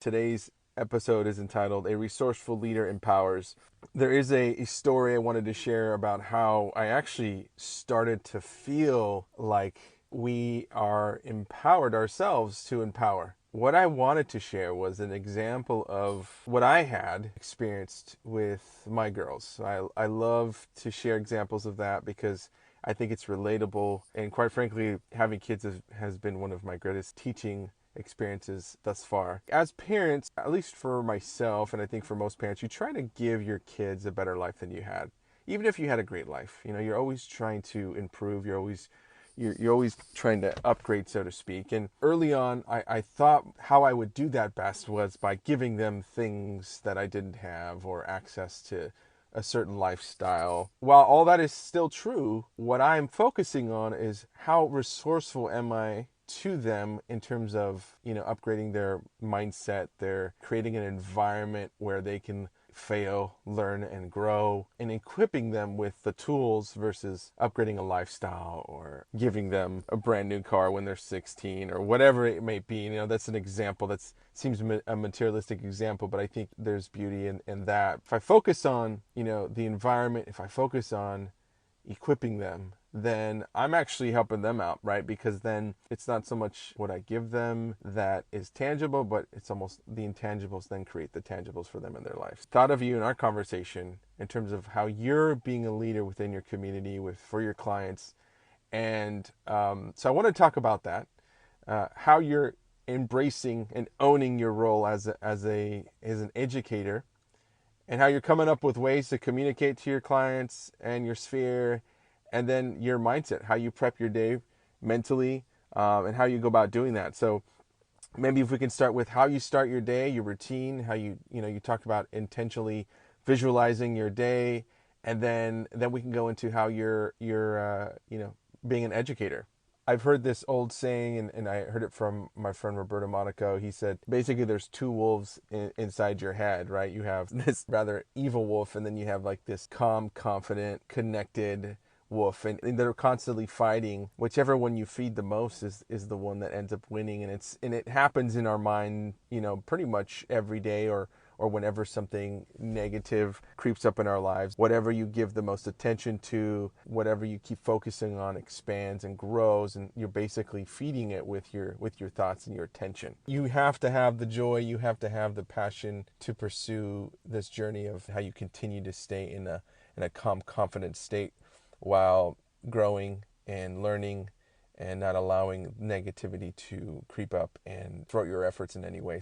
Today's episode is entitled A Resourceful Leader Empowers. There is a story I wanted to share about how I actually started to feel like we are empowered ourselves to empower. What I wanted to share was an example of what I had experienced with my girls. I love to share examples of that because I think it's relatable. And quite frankly, having kids has been one of my greatest teaching experiences thus far. As parents, at least for myself, and I think for most parents, you try to give your kids a better life than you had. Even if you had a great life, you're always trying to improve. You're always trying to upgrade, so to speak. And early on, I thought how I would do that best was by giving them things that I didn't have or access to a certain lifestyle. While all that is still true, what I'm focusing on is how resourceful am I to them in terms of, upgrading their mindset. They're creating an environment where they can fail, learn, and grow, and equipping them with the tools versus upgrading a lifestyle or giving them a brand new car when they're 16 or whatever it may be. That's an example that seems a materialistic example, but I think there's beauty in that. If I focus on, the environment, if I focus on equipping them, then I'm actually helping them out, right? Because then it's not so much what I give them that is tangible, but it's almost the intangibles then create the tangibles for them in their life. Thought of you in our conversation in terms of how you're being a leader within your community for your clients. And so I want to talk about that, how you're embracing and owning your role as an educator, and how you're coming up with ways to communicate to your clients and your sphere, and then your mindset, how you prep your day mentally, and how you go about doing that. So maybe if we can start with how you start your day, your routine, how you talk about intentionally visualizing your day, and then we can go into how you're being an educator. I've heard this old saying, and I heard it from my friend Roberto Monaco. He said, basically, there's two wolves inside your head, right? You have this rather evil wolf, and then you have like this calm, confident, connected wolf, and they're constantly fighting. Whichever one you feed the most is the one that ends up winning, and it happens in our mind, pretty much every day, or whenever something negative creeps up in our lives. Whatever you give the most attention to, whatever you keep focusing on expands and grows, and you're basically feeding it with your thoughts and your attention. You have to have the joy, you have to have the passion to pursue this journey of how you continue to stay in a calm, confident state while growing and learning and not allowing negativity to creep up and thwart your efforts in any way.